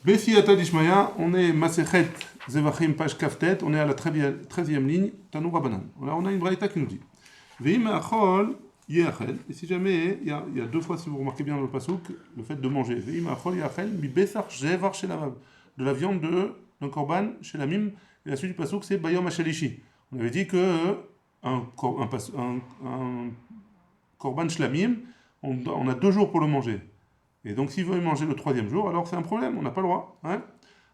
Bessiyata d'Ishmaya, on est Masechet Zevachim, page Kaftet, on est à la 13e ligne, Tanou Rabanan. Là, on a une braïta qui nous dit Veim achol yechel, et si jamais, il y a deux fois, si vous remarquez bien dans le pasouk, le fait de manger. Veim achol yechel, mi besar jevar shelav, de la viande d'un korban chez la mime, et la suite du pasouk, c'est bayom hashelishi. On avait dit que un korban shlamim, on a 2 jours pour le manger. Et donc, s'il veut manger le troisième jour, alors c'est un problème, on n'a pas le droit. Hein.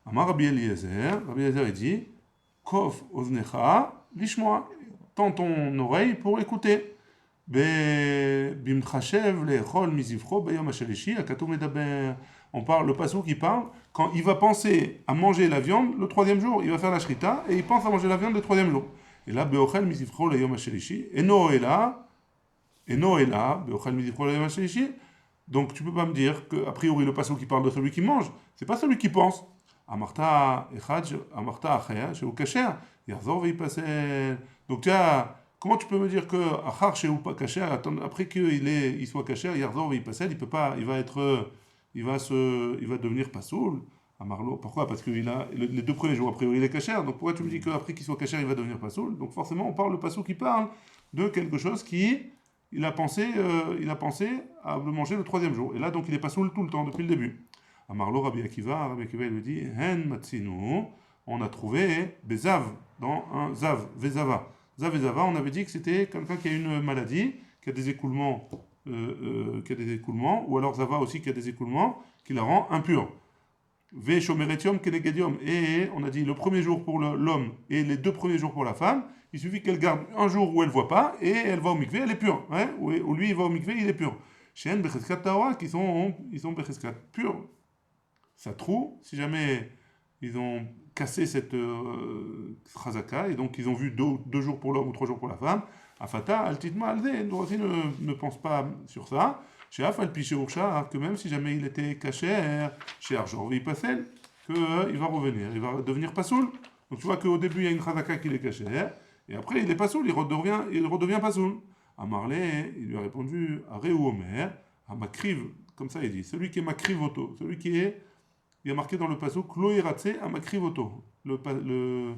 Amar Rabbi Eliezer il dit Kof oznecha lishmoa, tends ton oreille pour écouter. Bimchachev lechol mizivcho bayom hashelishi akatou medaber. On parle, le passouk qui parle, quand il va penser à manger la viande le troisième jour, il va faire la shrita et il pense à manger la viande le troisième jour. Et là, beochel mizivcho layom hashelishi, eno ela, beochel mizivcho layom hashelishi. Donc tu peux pas me dire qu'a priori le passage qui parle de celui qui mange, c'est pas celui qui pense. Amarta echad, amarta achaya, chez Ukacher, yarzor veipasel. Donc comment tu peux me dire que achar chez Ukacher, après qu'il soit kacher, yarzor veipasel, il peut pas, il va devenir pasoul. Amarlo, pourquoi? Parce que les 2 premiers jours a priori il est kacher. Donc pourquoi tu me dis qu'après qu'il soit kacher, il va devenir pasoul? Donc forcément on parle le passage qui parle de quelque chose qui il a pensé à le manger le troisième jour. Et là, donc, il est pas saoul tout le temps, depuis le début. Amarlo Rabbi Akiva il lui dit Hen matzinu, on a trouvé Bezav, dans un Zav, Vezava. Zav et Zava, on avait dit que c'était quelqu'un qui a une maladie, qui a des écoulements, ou alors Zava aussi qui a des écoulements, qui la rend impure. Ve shomeretium kelegedium. Et on a dit le premier jour pour l'homme et les 2 premiers jours pour la femme. Il suffit qu'elle garde un jour où elle ne voit pas et elle va au mikvé, elle est pure. Hein, ou lui, il va au mikvé, il est pur. Shen becheskat taora, ils sont becheskat purs. Ça trouve, si jamais ils ont cassé cette chazaka, et donc ils ont vu 2 jours pour l'homme ou 3 jours pour la femme, afata altitma alde, donc aussi ne pense pas sur ça. Chez Afal Piché Ursha, que même si jamais il était caché, chez Arjor Vipasel, qu'il va revenir, il va devenir pasoul. Donc tu vois qu'au début il y a une chazaka qui est caché, et après il est pasoul, il redevient pasoul. À Marley, il lui a répondu à Réou Omer, à Makriv, comme ça il dit, celui qui est Makrivoto, celui qui est, il y a marqué dans le pasouk, Loïratse à Makrivoto. Le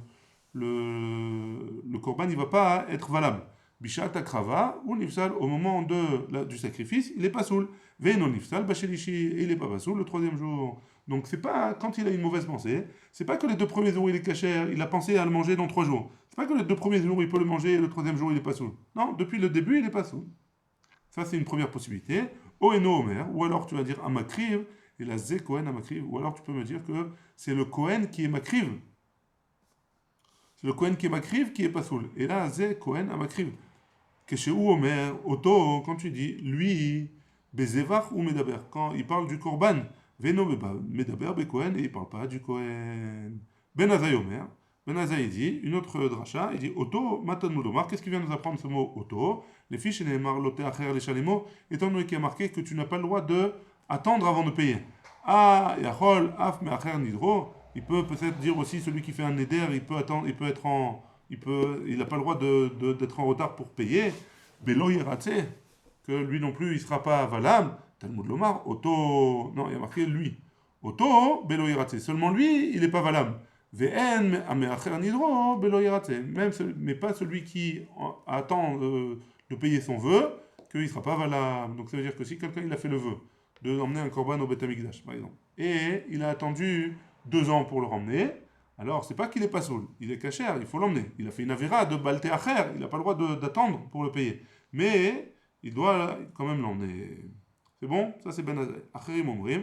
korban, il ne va pas être valable. Bishat akrava, ou nifsal, au moment du sacrifice, il n'est pas soul. Venon nifsal, bachelishi, il n'est pas soul le troisième jour. Donc c'est pas, quand il a une mauvaise pensée, c'est pas que les 2 premiers jours il est caché, il a pensé à le manger dans 3 jours. C'est pas que les 2 premiers jours il peut le manger et le troisième jour il n'est pas soul. Non, depuis le début il n'est pas soul. Ça c'est une première possibilité. Oeno Omer, ou alors tu vas dire Amakriv, et la Zé Kohen Amakriv, ou alors tu peux me dire que c'est le Kohen qui est Makriv. C'est le Kohen qui est Makriv qui est pas soul. Et là, Zé Kohen Amakriv. Kesheou Omer, Oto, quand tu dis lui, Bezevach ou Medaber, quand il parle du Korban, Veno Medaber Bekohen, et il parle pas du Kohen. Ben Azaï Omer, Ben Azaï dit, une autre dracha, il dit Oto, Matan Mudomar, qu'est-ce qui vient nous apprendre ce mot Oto? Les fiches, et les marloté acher les chalemo, étant donné qu'il y a marqué que tu n'as pas le droit de attendre avant de payer. Ah, Yachol, Af, Meacher Nidro, il peut peut-être dire aussi celui qui fait un neder, il peut attendre, il peut être en. Il n'a pas le droit d'être en retard pour payer. Belo Yeratse, que lui non plus il ne sera pas valable. Talmud Lomar, Auto. Non, il y a marqué lui. Auto, Belo Yeratse. Seulement lui, il n'est pas valable. Vn, Ameacher Nidro, Belo Yeratse. Mais pas celui qui attend de payer son vœu, qu'il ne sera pas valable. Donc ça veut dire que si quelqu'un il a fait le vœu de emmener un korban au Beth Amikdash, par exemple, et il a attendu 2 ans pour le ramener, alors c'est pas qu'il est pas saoul, il est caché, il faut l'emmener. Il a fait une avéra de balte acher, il n'a pas le droit d'attendre pour le payer. Mais il doit quand même l'emmener. C'est bon? Ça c'est ben azay. Acherim omrim,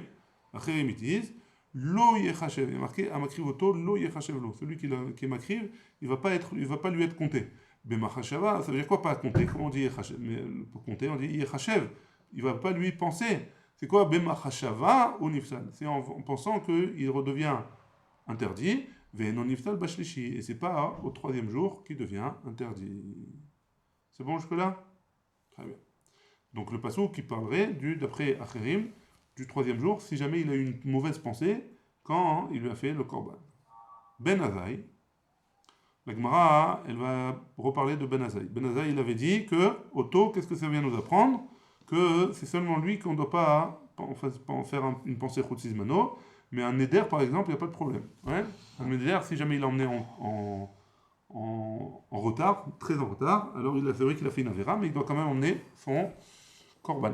acherim itis, lo yechachev, il y a marqué amakrivoto, lo yechachev lo. Celui qui est makriv, il va pas lui être compté. Bemachashava, ça veut dire quoi pas compter? Comment on dit yechachev? Mais pour compter, on dit yechachev. Il va pas lui penser. C'est quoi Bemachashava ou nifsal? C'est en pensant qu'il redevient interdit, Venon nifsal bashlishi, et c'est pas au troisième jour qui devient interdit. C'est bon jusque-là? Très bien. Donc le passage qui parlerait d'après Acherim, du troisième jour, si jamais il a eu une mauvaise pensée quand il lui a fait le korban. Ben Azaï, la Gemara, elle va reparler de Ben Azaï. Ben Azaï, il avait dit que, Otto, qu'est-ce que ça vient nous apprendre? Que c'est seulement lui qu'on ne doit pas en faire une pensée chutzizmano, Mais un neder, par exemple, il n'y a pas de problème. Ouais. Un neder, si jamais il l'a emmené en retard, très en retard, alors c'est vrai qu'il a fait une avéra, mais il doit quand même emmener son korban.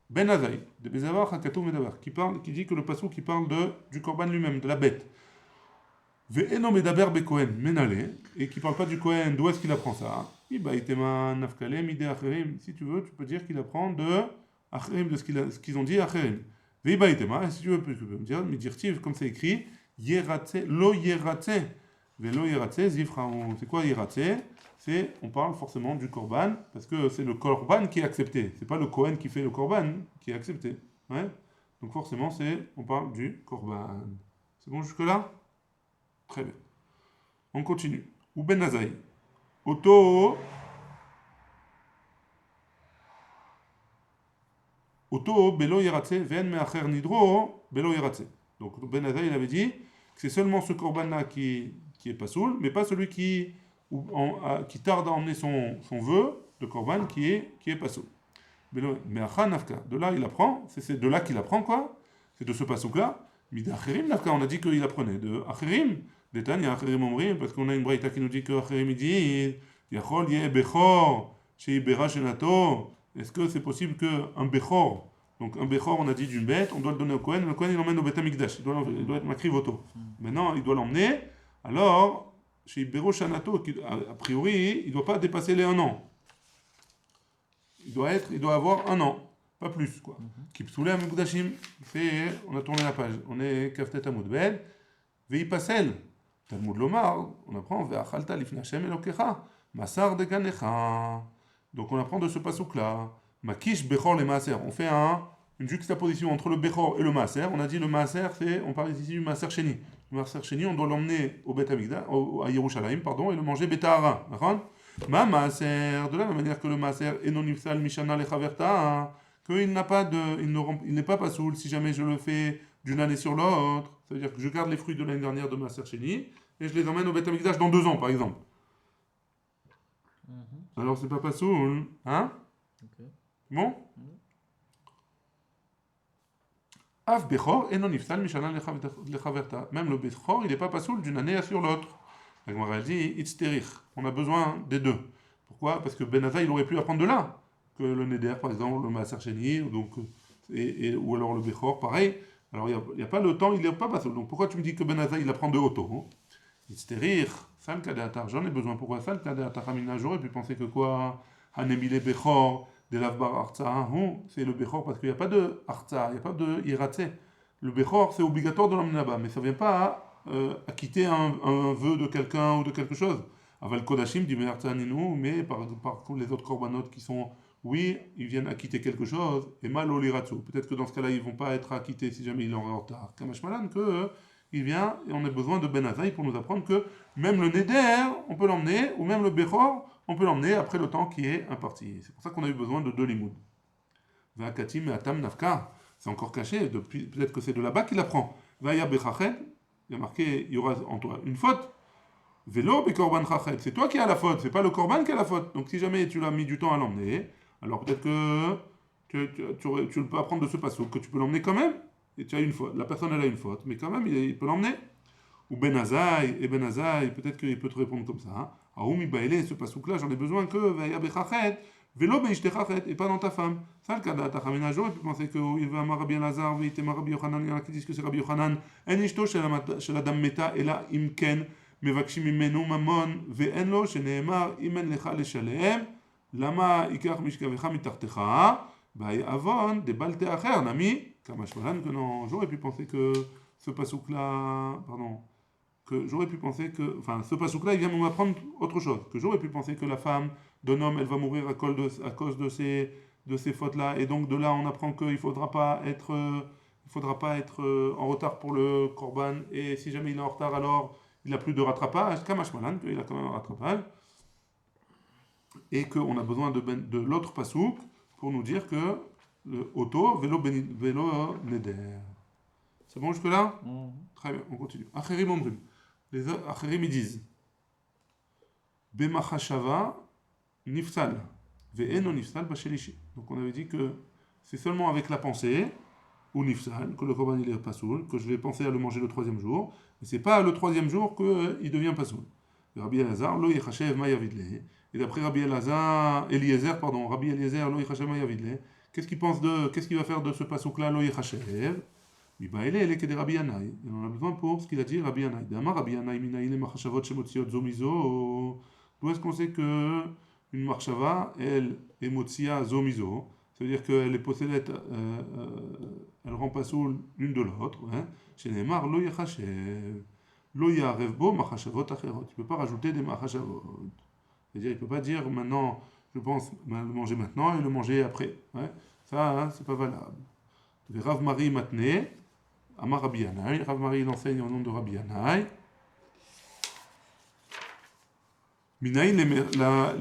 Ben Azaï, de Bezavar Hakatou Medavar, qui dit que le passou qui parle du korban lui-même, de la bête. Ve'eno Medaber Bekohen, Menale, et qui parle pas du Kohen, d'où est-ce qu'il apprend ça? Ibaïtema Nafkale, Mide Acherim, si tu veux, tu peux dire qu'il apprend de Acherim, de ce qu'ils ont dit Acherim. Ve'Ibaïtema, si tu veux, tu peux me dire, Midirtiv, comme c'est écrit, Yeratse, Lo Yeratse, Ve'lo Yeratse, Zifraou. C'est quoi Yeratse? On parle forcément du korban, parce que c'est le korban qui est accepté. C'est pas le Kohen qui fait le korban qui est accepté. Ouais. Donc forcément, on parle du korban. C'est bon jusque-là? Très bien. On continue. Ou Ben Azaï. Auto Belo Yeratse, Ven Meacher Nidro, Belo Yeratse. Donc Ben Azaï, il avait dit que c'est seulement ce korban-là qui est pas soul, mais pas celui qui tarde à emmener son vœu de korban qui est pas soul. Meacha Nafka. De là, il apprend, c'est de là qu'il apprend quoi? C'est de ce pasouk-là. Mida Acherim Nafka, on a dit qu'il apprenait. De Acherim, d'Etania Acherim Omrim, parce qu'on a une braïta qui nous dit que Acherim il dit Yachol Ye Bechor, Sheibera Shenato. Est-ce que c'est possible qu'un Bechor, donc un Bechor, on a dit d'une bête, on doit le donner au Kohen, le Kohen il l'emmène au Beth Amikdash, il doit être Makrivoto. Maintenant, il doit l'emmener, alors, Sheibera Shenato, a priori, il ne doit pas dépasser les 1 an. Il doit avoir 1 an, pas plus quoi. Kipsoulé Amikdashim, on a tourné la page, on est Kaftet Amud Ben, Veipasel, Talmud Lomar, on apprend Ve'achalta lifnei Hashem Elokecha, Masar de Ganecha. Donc on apprend de ce pasouk-là. Makish Bechor le Maaser. On fait une juxtaposition entre le Bechor et le Maaser. On a dit le Maaser, on parle ici du Maaser Sheni. Le Maaser Sheni, on doit l'emmener au Beth Amikdash, à Yerushalayim, pardon, et le manger Betahara. Ma Maaser, de la même manière que le Maaser est non nifsal Mishana Lechaverta, qu'il n'est pas pasoul si jamais je le fais d'une année sur l'autre. Ça veut dire que je garde les fruits de l'année dernière de Maaser Sheni et je les emmène au Beth Amikdash dans 2 ans, par exemple. Alors c'est pas pasoul, hein? Okay. Bon? Av Bechor et non nifsal Mishana Lechaverta. Même le Bechor, il n'est pas pasoul d'une année sur l'autre. La Gemara dit Itzterich. On a besoin des deux. Pourquoi? Parce que Ben Azaï, il aurait pu apprendre de là. Que le Neder, par exemple, le Maaser Sheni, ou alors le Bechor, pareil. Alors il n'y a pas le temps, il n'est pas pasoul. Donc pourquoi tu me dis que Ben Azaï, il apprend de Oto? Itzterich. Sal Kadeatar. J'en ai besoin. Pourquoi Sal Kadeatar Hamina? J'aurais pu penser que quoi? Hanemile Bechor, de l'Avbar Artsa. C'est le Bechor parce qu'il n'y a pas de Artsa, il n'y a pas de Iratse. Le Bechor, c'est obligatoire de l'emmener là-bas, mais ça ne vient pas acquitter un vœu de quelqu'un ou de quelque chose. Aval Kodashim dit mais par les autres korbanot qui sont, oui, ils viennent acquitter quelque chose, et mal au liratsu. Peut-être que dans ce cas-là, ils ne vont pas être acquittés si jamais ils sont en retard. Kamashmalan, il vient et on a besoin de Ben Azaï pour nous apprendre que même le Neder, on peut l'emmener, ou même le Bechor, on peut l'emmener après le temps qui est imparti. C'est pour ça qu'on a eu besoin de 2 limoud. Va'akatim et atam nafka, c'est encore caché, peut-être que c'est de là-bas qu'il apprend. Va'ya bechachet, il y a marqué, il y aura en toi une faute. Velo bekorban chachet, c'est toi qui as la faute, c'est pas le korban qui a la faute. Donc si jamais tu l'as mis du temps à l'emmener, alors peut-être que tu peux apprendre de ce passage, que tu peux l'emmener quand même, et tu as une faute. La personne elle a une faute, mais quand même il peut l'emmener. Ou Ben Azaï, et Ben Azaï, peut-être qu'il peut te répondre comme ça. Aoumi Baélé, ce pasouk-là, j'en ai besoin que Vaya Bechachet, Velo Beishtechachet, et pas dans ta femme. Ça, le cas d'Atachamina, j'aurais pu penser qu'il va amar Rabbi Elazar, Veitema Rabbi Yochanan, il y en a qui disent que c'est Rabbi Yochanan, En Ishto shel Adam Meta, et là, Imken, Mevakshim Imenu Mamon, Ve'en lo, Sheneemar, Imen Lecha Leshalem, Lama Ikach Mishkavecha Mitartecha, Bay Avon, de Balte Acher, Nami, Kamashmalan, que non, j'aurais pu penser que ce pasouk-là, pardon, que j'aurais pu penser que, enfin, ce pasouk-là, il vient m'apprendre autre chose, que j'aurais pu penser que la femme d'un homme, elle va mourir à cause de ces fautes-là, et donc de là, on apprend qu'il ne faudra pas être en retard pour le korban, et si jamais il est en retard, alors il n'a plus de rattrapage, Kamashmalan, qu'il a quand même un rattrapage, et qu'on a besoin de l'autre pasouk pour nous dire que le auto, vélo neder. C'est bon jusque-là? Très bien, on continue. Acherim omrim. Les Acherim ils disent Bemachashava nifsal. Ve'eno nifsal bashelishi. Donc on avait dit que c'est seulement avec la pensée ou nifsal, que le korban il est pasoul, que je vais penser à le manger le troisième jour, mais c'est pas le troisième jour qu'il devient pasoul. Rabbi Elazar, lo yechashev ma yavidle. Et d'après Rabbi Eliezer, Rabbi Eliezer, lo yechashev ma yavidle. Qu'est-ce qu'il va faire de ce pasouk-là, lo yechashev? Mibaele, elle est que des Rabbi Yanaï. Et on a besoin pour ce qu'il a dit Rabbi Yanaï. Dama Rabbi Yanaï minaïle machashavot shemotziot zomizo. D'où est-ce qu'on sait que une marchava, elle est motzia zomizo? Ça veut dire qu'elle est possédée, elle rend pas soul l'une de l'autre. Chez Neymar, lo yachashev. Lo yarev bo machashavot acherot. Tu ne peux pas rajouter des machashavot. C'est-à-dire, il ne peut pas dire maintenant, je pense le manger maintenant et le manger après. Ça, c'est pas valable. Rav Mari Matne, Amar Rabbi Yanaï. Rav Mari l'enseigne au nom de Rabbi Yanaï. Minaï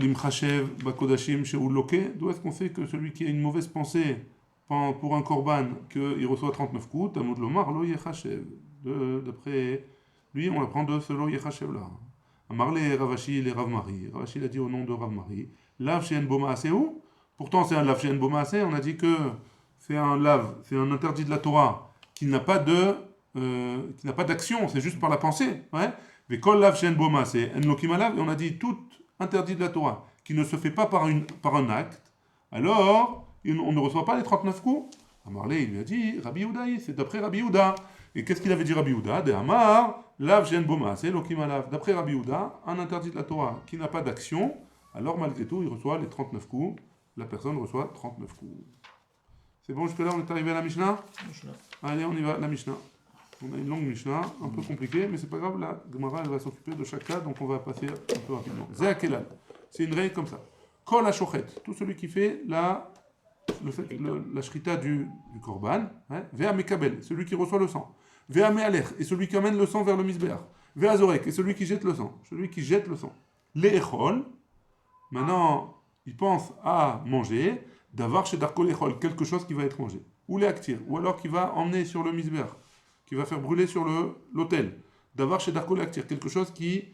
limchashev bakodashim she'uloke. D'où est-ce qu'on sait que celui qui a une mauvaise pensée pour un korban, qu'il reçoit 39 coups, Talmud lomar lo yechashev. D'après lui, on apprend de ce lo yechashev là. Amar le Ravashi le Rav Mari. Ravashi l'a dit au nom de Rav Mari. Lav she'en boma aseu. Pourtant, c'est un lav she'en boma aseu. On a dit que c'est un interdit de la Torah qui n'a pas d'action, c'est juste par la pensée. Mais kol lav she'en boma c'est en lokim alav, et on a dit tout interdit de la Torah qui ne se fait pas par un acte, alors on ne reçoit pas les 39 coups. Amarlé, il lui a dit Rabbi Yehuda, c'est d'après Rabbi Yehuda. Et qu'est-ce qu'il avait dit Rabbi Yehuda? De Amar lav she'en boma c'est lokim alav. D'après Rabbi Yehuda, un interdit de la Torah qui n'a pas d'action, alors malgré tout il reçoit les 39 coups. La personne reçoit 39 coups. C'est bon, jusque-là, on est arrivé à la Mishnah. Allez, on y va, la Mishnah. On a une longue Mishnah, un peu compliquée, mais c'est pas grave, la Gemara, elle va s'occuper de chaque cas, donc on va passer un peu rapidement. Zéakelal, c'est une règle comme ça. Kol hashochet, tout celui qui fait la shrita du korban. Vea mekabel, celui qui reçoit le sang. Vea mealech, et celui qui amène le sang vers le misbeach. Vea zorek, et celui qui jette le sang. Celui qui jette le sang. Le'echol, maintenant, il pense à manger. D'avoir chez Darko l'echol, quelque chose qui va être mangé. Ou les actir, ou alors qui va emmener sur le misber, qui va faire brûler sur l'autel. D'avoir chez Darko l'actir, quelque chose qui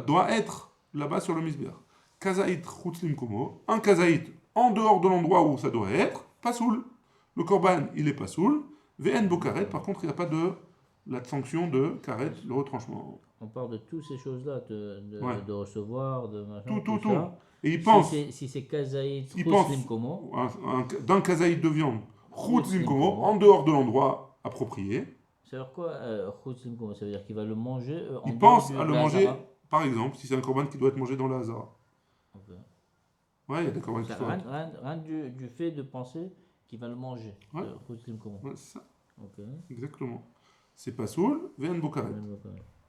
doit être là-bas sur le misber. Kazaït chutzlim komo, un kazaït en dehors de l'endroit où ça doit être, pas soul. Le korban, il est pas soul. Vn bo karet, par contre, il n'y a pas de la sanction de karet, le retranchement. On parle de toutes ces choses-là, de recevoir, de machin, tout. Ça. Et il pense. Si c'est kazaït, komo, d'un kazaït de viande, chutzlim komo, en dehors de l'endroit approprié. Ça veut dire quoi, chutzlim komo? Ça veut dire qu'il va le manger il pense à le manger, par exemple, si c'est un korban qui doit être mangé dans la hazara. Okay. Ouais, il y a des corbans qui sont... Rien du fait de penser qu'il va le manger. Ouais, c'est ça. Okay. Exactement. C'est pas soul, ve'en bokaret.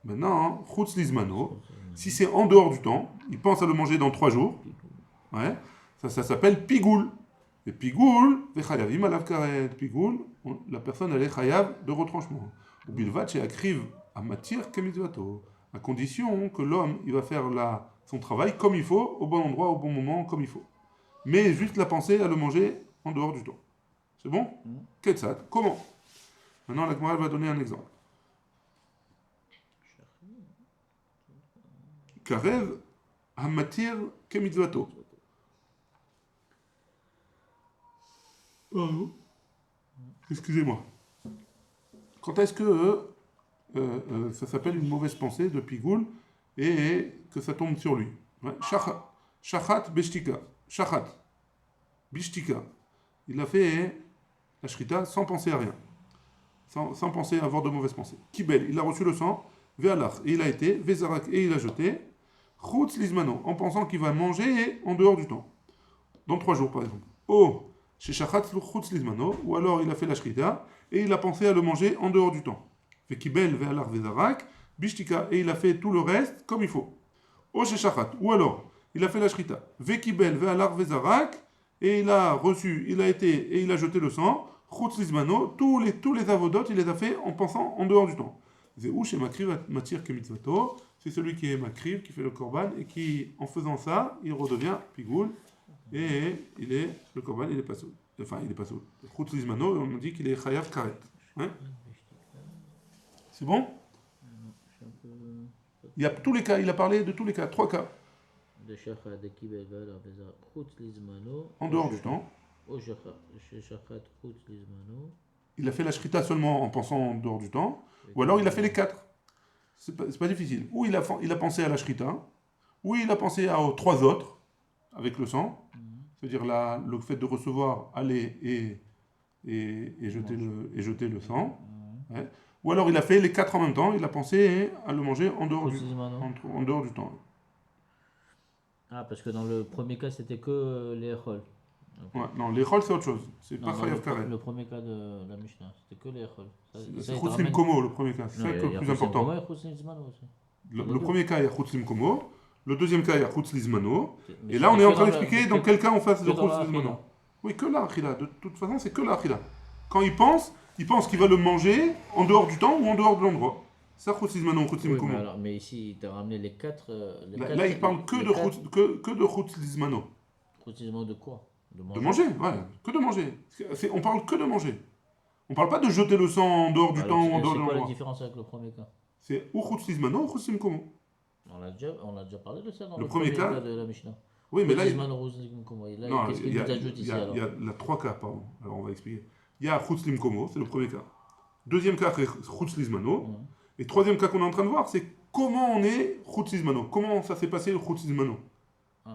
Maintenant, chutz lizmano, si c'est en dehors du temps, il pense à le manger dans 3 jours. Ouais, ça s'appelle pigoul. Et pigoul, ve'chayavim alav karet. Pigoul, la personne elle est chayav de retranchement. Ou bilvat she'akriv amatir kemitzvato. À condition que l'homme, il va faire son travail comme il faut, au bon endroit, au bon moment, comme il faut. Mais juste la penser à le manger en dehors du temps. C'est bon? Ketsat, comment? Maintenant, la Gemara va donner un exemple. Karev hamatir kemitzvato. Pardon. Excusez-moi. Quand est-ce que ça s'appelle une mauvaise pensée de pigoul et que ça tombe sur lui? Shachat beshtika. Shachat. Bishtika. Il a fait la shrita sans penser à rien. Sans penser à avoir de mauvaises pensées. Kibel, il a reçu le sang. Ve'alach, et il a été. Ve'zarak, et il a jeté. Chutz lizmano, en pensant qu'il va manger en dehors du temps. Dans 3 jours, par exemple. Oh, chez Shachat chutz lizmano, ou alors il a fait la shrita et il a pensé à le manger en dehors du temps. Ve'kibel, ve'alach, ve'zarak. Bishtika, et il a fait tout le reste comme il faut. Oh, chez Shachat, ou alors il a fait la shrita. Ve'kibel, ve'alach, ve'zarak. Et il a reçu, il a été, et il a jeté le sang. Chutz lizmano, tous les avodotes, il les a fait en pensant en dehors du temps. Zéou chez Makriv matir kemitzvato, c'est celui qui est Makriv, qui fait le korban, et qui, en faisant ça, il redevient pigoul, et le korban, il est pas soul. Enfin, il est pas soul. Chutz lizmano, on dit qu'il est chayav karet. C'est bon? Il y a tous les cas, il a parlé de tous les cas, 3 cas. En dehors du temps. il a fait la shrita seulement en pensant en dehors du temps, ou alors il a fait les 4. C'est pas difficile. Ou il a pensé à la shrita, ou il a pensé aux 3 autres, avec le sang, c'est-à-dire le fait de recevoir, aller et jeter le sang. Ouais. Ou alors il a fait les 4 en même temps, il a pensé à le manger en dehors, en dehors du temps. Ah, parce que dans le premier cas, c'était que les rôles. Okay. Ouais, non, les rôles c'est autre chose. C'est pas Chayav Karet. Le premier cas de la Mishnah, c'était que les rôles. C'est Chutzlim Komo le premier cas. C'est ça le plus important. Le premier cas, il y a Chutzlim Komo. Le deuxième cas, il y a Chutzlizmano. Et là, on est en train d'expliquer dans quel cas on fasse le Chutzlizmano. Oui, que la Achila. De toute façon, c'est que la Achila. Quand il pense qu'il va le manger en dehors du temps ou en dehors de l'endroit. Ça, Chutzlizmano, Chutzlim Komo. Mais ici, il t'a ramené les 4. Là, il parle que de Chutzlizmano. Chutzlizmano de quoi? De manger, ouais. Que de manger. On parle que de manger. On parle pas de jeter le sang en dehors du temps ou en dehors de l'endroit. C'est quoi la différence avec le premier cas? C'est ou Chutzlizmano ou Chutzlim Komo. On a déjà parlé de ça dans le premier cas de la Mishnah. Oui, mais là, qu'est-ce qu'il nous ajoute ici alors? Il y a 3 cas, pardon. Alors on va expliquer. Il y a Chutzlim Komo, c'est le premier cas. Deuxième cas, c'est Chutzlizmano. Et troisième cas qu'on est en train de voir, c'est comment on est Chutzlizmano. Comment ça s'est passé le Chutzlizmano.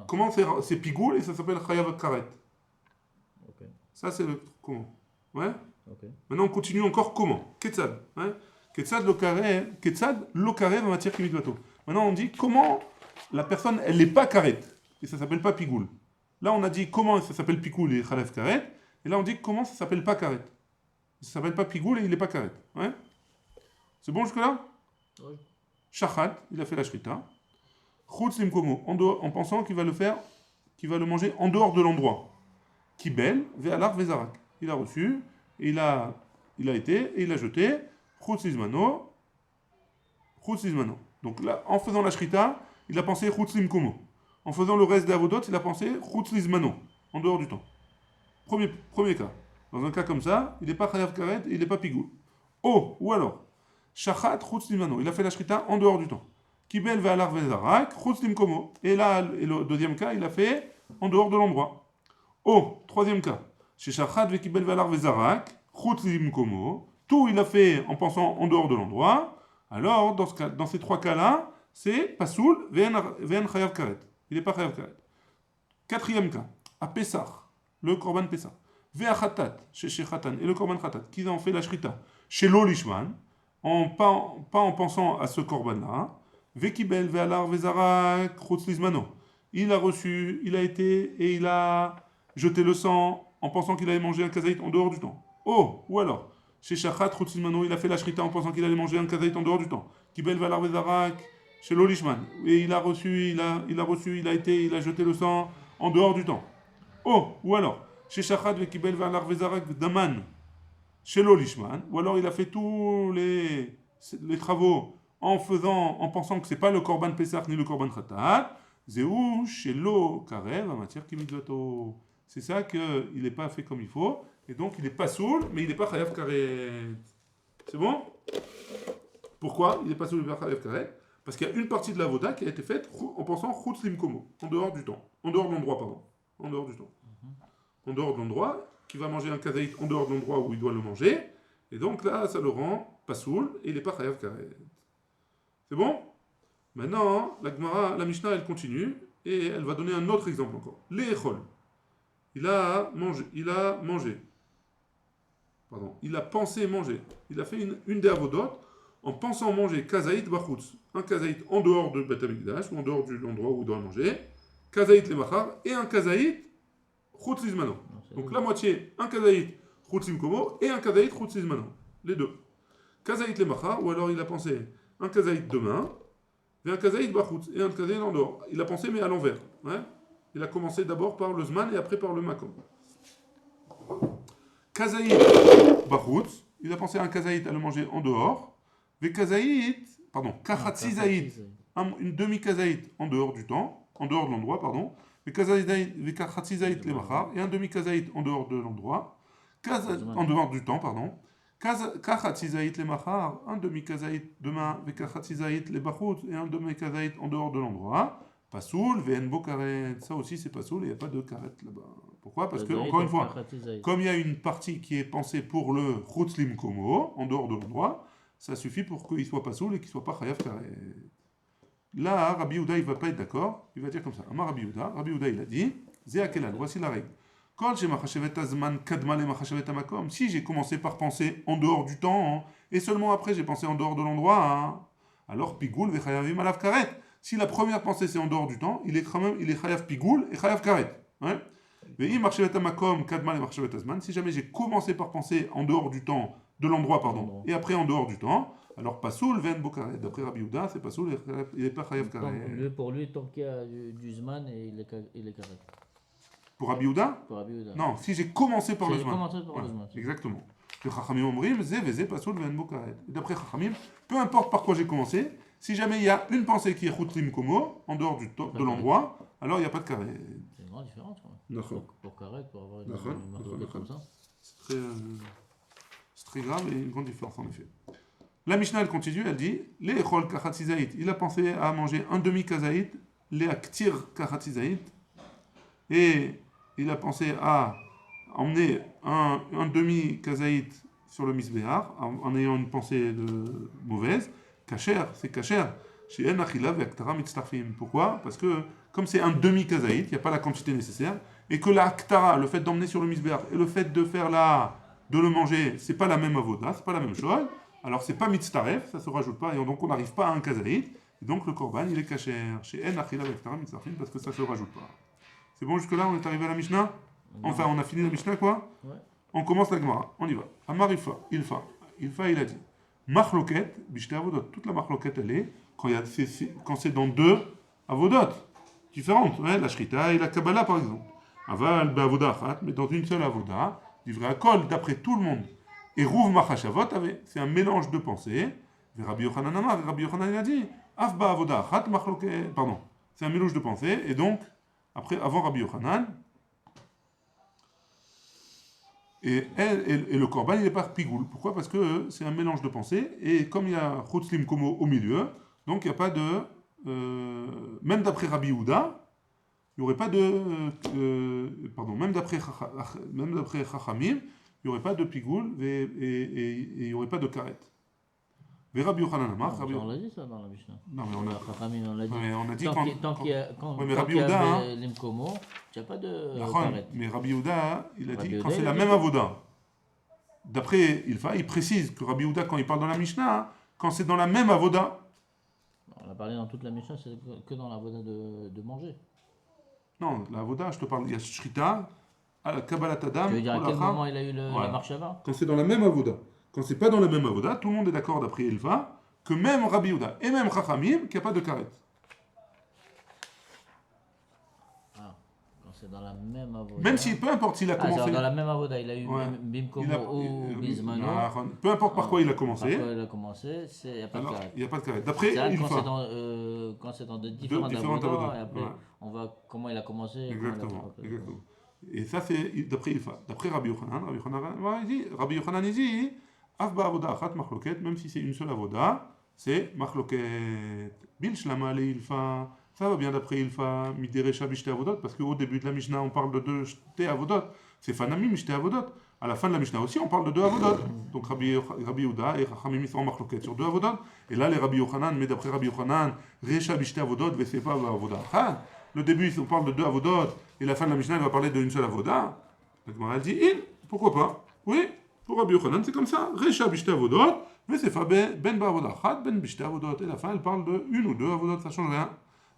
Comment c'est Pigoul et ça s'appelle Chayav Karet. Okay. Ça, c'est le comment. Ouais. Okay. Maintenant, on continue encore comment. Ketzad. Hein? Ketzad lo karet en matière kimidvato. Maintenant, on dit comment la personne, elle n'est pas karet. Et ça s'appelle pas pigoul. Là, on a dit comment ça s'appelle pigoul et chalev karet. Et là, on dit comment ça s'appelle pas karet. Ça s'appelle pas pigoul et il n'est pas karet. Ouais. C'est bon jusque-là? Oui. Shachat, il a fait la shrita. Chutzlim komo, en pensant qu'il va le manger en dehors de l'endroit. Kibel, ve'alar ve'zarak. Il a reçu, et il a été, et il a jeté. Chutzlizmano. Donc là, en faisant la shrita, il a pensé Chutzlim komo. En faisant le reste des avodot, il a pensé Chutzlizmano, en dehors du temps. Premier cas. Dans un cas comme ça, il n'est pas chayav karet, il n'est pas pigou. Oh, ou alors, shachat Chutzlizmano, il a fait la shrita en dehors du temps. Kibel ve'alar ve'zarak, Chutzlim komo. Et là, le deuxième cas, il a fait en dehors de l'endroit. Oh, troisième cas. Chez Shachat ve'kibel ve'alar ve'zarak, Chutzlim komo. Tout, il a fait en pensant en dehors de l'endroit. Alors, dans ces 3 cas-là, c'est pasoul ve'en chayav karet. Il n'est pas chayav karet. Quatrième cas, à Pessah, le korban Pessah. Ve'achatat, chez Khatan, et le korban Khatat, qui en fait la shrita. Chez l'Olishman, pas en pensant à ce korban-là. Ve'kibel ve'alar ve'zarak, Chutzlizmano. Il a reçu, il a été, et il a jeté le sang en pensant qu'il allait manger un kazaït en dehors du temps. Oh, ou alors, chez Shachat Chutzlizmano, il a fait la shrita en pensant qu'il allait manger un kazaït en dehors du temps. Kibel ve'alar ve'zarak, chez l'Olishman. Et il a reçu, il a été, il a jeté le sang en dehors du temps. Oh, ou alors, chez Shachat ve'kibel ve'alar ve'zarak daman, chez l'Olishman. Ou alors il a fait tous les travaux en pensant que c'est pas le korban Pesach ni le korban Khatat. Zéou, chez l'eau karev, en matière kimidvato. C'est ça qu'il n'est pas fait comme il faut. Et donc il n'est pas soul, mais il n'est pas chayav karet. C'est bon? Pourquoi il n'est pas soul, il n'est pas chayav karet? Parce qu'il y a une partie de la voda qui a été faite en pensant chutzlim komo, en dehors du temps. En dehors de l'endroit, pardon. En dehors du temps. En dehors de l'endroit, qui va manger un kazaït en dehors de l'endroit où il doit le manger. Et donc là, ça le rend pas soul, et il n'est pas chayav karet. C'est bon? Maintenant, la Gemara, la Mishnah, elle continue et elle va donner un autre exemple encore. L'échol. Il a mangé. Pardon. Il a pensé manger. Il a fait une des avodot en pensant manger kazaït bachutz. Un kazaït en dehors de Beth Amikdash ou en dehors de l'endroit où il doit manger. Kazaït le machar et un kazaït chutzlizmano. Donc la moitié, un kazaït chutzlim komo et un kazaït chutzlizmano. Les deux. Kazaït le machar, ou alors il a pensé un kazaït demain. Et un kazaït bachutz, et un kazaït en dehors. Il a pensé, mais à l'envers. Hein? Il a commencé d'abord par le zman et après par le makom. Kazaït bachutz, il a pensé à un kazaït à le manger en dehors. Kachatzizaït, une demi-kazaït en dehors du temps, en dehors de l'endroit, pardon. Kachatzizaït le machar, et un demi-kazaït en dehors de l'endroit, en dehors du temps, pardon. Kachatzizaït le machar, un demi-kazaït demain, Kachatzizaït le bachut, et un demi-kazaït en dehors de l'endroit. Pasoul, Ven Bo Karet. Ça aussi, c'est Pasoul et il n'y a pas de Karet là-bas. Pourquoi? Parce que, Zaït, encore une fois, Kachati, Zaït. comme il y a une partie qui est pensée pour le Chutzlim Komo, en dehors de l'endroit, ça suffit pour qu'il soit Pasoul et qu'il ne soit pas Chayav Karet. Là, Rabbi Yehuda, il ne va pas être d'accord. Il va dire comme ça. Amar Rabbi Yehuda, il a dit, Zé Akelan, voici la règle. Si j'ai commencé par penser en dehors du temps, hein, et seulement après j'ai pensé en dehors de l'endroit, hein, alors Pigoul vechayavim alav karet. Si la première pensée c'est en dehors du temps, il est chayav Pigoul et chayav karet. Ouais. Si jamais j'ai commencé par penser en dehors du temps, de l'endroit, pardon, et après en dehors du temps, alors Pasoul ven bokaret. D'après Rabbi Yehuda, c'est Pasoul, il n'est pas chayav karet. Pour lui, tant qu'il y a du Zman, et il est carré. Pour Rabbi Yehuda? Pour Rabbi Yehuda. Non, si j'ai commencé par Si le j'ai Zman. commencé par le Zman. Exactement. Les Chachamim omrim, zé vezé pasoul ven bokaret. D'après Chachamim, peu importe par quoi j'ai commencé, si jamais il y a une pensée qui est chutlim komo, en dehors de l'endroit, alors il n'y a pas de carré. C'est une grande différence. D'accord. Pour carré, pour avoir D'accord. une marque comme ça. C'est très grave et une grande différence en effet. La Mishnah elle continue, elle dit les echol kachatzizaït. Il a pensé à manger un demi-kazaït, les aktir kachatzizaït, et il a pensé à emmener un demi-kazaït sur le misbéar en ayant une pensée mauvaise. Kacher, c'est kacher. Chez En Achila Ve'aktara Mitztarfim. Pourquoi? Parce que comme c'est un demi-kazaït, il n'y a pas la quantité nécessaire, et que la aktara, le fait d'emmener sur le misbéar, et le fait de faire de le manger, c'est pas la même avoda, c'est pas la même chose, alors c'est pas mitztaref, ça se rajoute pas, et donc on n'arrive pas à un kazaït, et donc le korban il est kacher. Chez En Achila Ve'aktara Mitztarfim, parce que ça se rajoute pas. C'est bon, jusque-là, on est arrivé à la Mishnah? Enfin, on a fini la Mishnah, quoi? Ouais. On commence la Gemara. On y va. Amar Ilfa, il a dit Machloket, bishte avodot. Toute la machloket, elle est quand c'est dans deux avodot différentes. Ouais, la Shrita et la Kabbalah, par exemple. Aval, be'avoda achat, mais dans une seule avoda, livré à kol, d'après tout le monde. Et Rouv Machashavot, c'est un mélange de pensées. Et Rabbi Yochanan Amar, Rabbi Yochanan, il a dit Af ba'avoda achat, machloket. Pardon. C'est un mélange de pensées, et donc, avant Rabbi Yochanan, et le korban, il n'est pas pigoul. Pourquoi? Parce que c'est un mélange de pensées, et comme il y a chutzlim komo au milieu, donc il n'y a pas de... même d'après Rabbi Yehuda, il n'y aurait pas de... pardon, même d'après Chachamim, il n'y aurait pas de pigoul, et il n'y aurait pas de karet. Mais Rabbi Yochanan Amar... On l'a dit ça dans la Mishnah. Non, mais on l'a dit. mais on a dit Tant qu'il y a mais Rabbi il y Yehuda, a l'imkomo, il n'y a pas de karet. mais Rabbi Yehuda, il a Rabbi dit Yehuda, quand c'est il a la dit même que- avoda. D'après il précise que Rabbi Yehuda, quand il parle dans la Mishnah, quand c'est dans la même avoda, On a parlé dans toute la Mishnah, c'est que dans la voda de manger. non, la avoda, je te parle, il y a Shrita, Kabbalat Adam, Tu veux dire à quel Holacha. moment il a eu Voilà. la marche avant? Quand c'est dans la même avoda. Quand c'est pas dans la même avoda, tout le monde est d'accord d'après Elva que même Rabbi Yehuda et même Chachamim qu'il n'y a pas de karet. Ah, quand c'est dans la même avoda. Même si, peu importe s'il a Ah, commencé. dans la même avoda, il a eu Ouais. Bimkomo Il a- ou Bismano. peu importe par quoi il a commencé, Par quoi il a commencé, il n'y a pas de alors karet. il n'y a pas de karet. D'après C'est Ilfa. quand c'est dans de différentes différentes avodas, avodas, et après ouais. on voit comment il a commencé. Et comment il a Exactement, fait. exactement. Et ça, c'est d'après Ilfa. D'après Rabbi Yochanan, Rabbi Yochanan, il dit Af ba'avoda achat machloket, même si c'est une seule avoda, c'est machloket. Bil shlama le Ilfa. Ça va bien d'après Ilfa, miderecha bishte avodot, parce qu'au début de la Mishnah, on parle de deux shte avodot. C'est fanamim shte avodot. À la fin de la Mishnah aussi, on parle de deux avodot. Donc Rabbi Yehuda et Chachamim ils sont en machloket sur deux avodot. Et là, les Rabbi Yochanan, mais d'après Rabbi Yochanan, recha bishte avodot, vesepa avoda achat. Le début, on parle de deux avodot, et la fin de la Mishnah, elle va parler d'une seule avoda. La Gemara elle dit, pourquoi pas? Oui, pour Rabbi Yochanan, c'est comme ça. Recha bishte avodot, vesefa ben ba'avoda achat, ben bishte avodot. Et la fin, elle parle de une ou deux avodot, ça change rien.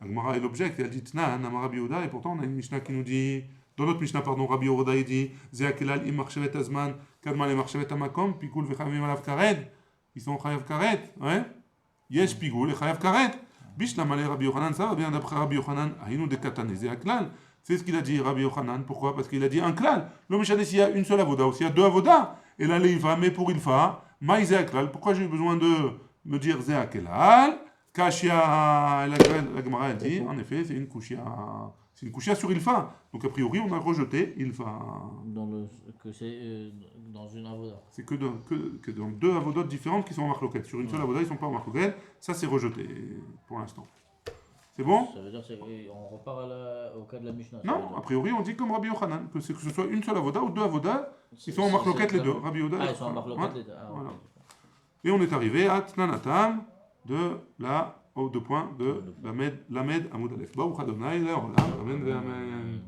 La Gemara, elle objecte, elle dit, Tnan, Amar Rabbi Yehuda, et pourtant, on a une Mishnah qui nous dit, dans notre Mishnah, pardon, Rabbi Yehuda, il dit, Ze akelal im marchevet azman, kadma le marchevet amakom, pikul vechavim alav karet. Ils sont chayav karet, ouais. Yesh pigul et chayav karet. Bishlam ale Rabbi Yochanan, ça va bien d'après Rabbi Yochanan, Aïnou de Katane, Ze aklal. C'est ce qu'il a dit Rabbi Yochanan. Pourquoi? Parce qu'il a dit un klal. Le Mishnah, s'il y a une seule avoda ou s'il y a deux avodas, et là, il va, mais pour il fa, maï Ze aklal. Pourquoi j'ai eu besoin de me dire Ze aklal? Kashia, la Gemara elle dit, en effet, c'est une kushia sur Ilfa. Donc a priori, on a rejeté Ilfa. Que c'est dans une avoda. C'est que dans deux avodotes différentes qui sont en marloquette. Sur une seule avoda, ils ne sont pas en marloquette. Ça, c'est rejeté pour l'instant. C'est bon? Ça veut dire qu'on repart au cas de la Mishnah. Ça veut Non, dire. a priori on dit comme Rabbi Yochanan, que ce soit une seule avoda ou deux avodas, ils sont en C'est marloquette les comme- deux, Rabbi Yehuda Ah, et ils sont en Yochanan. marloquette les deux. Ah, Voilà. ok. Et on est arrivé à Tnanatam aux deux points de Lamed Amoud Aleph. Baruch Adonai, Leolam, Amen ve Amen.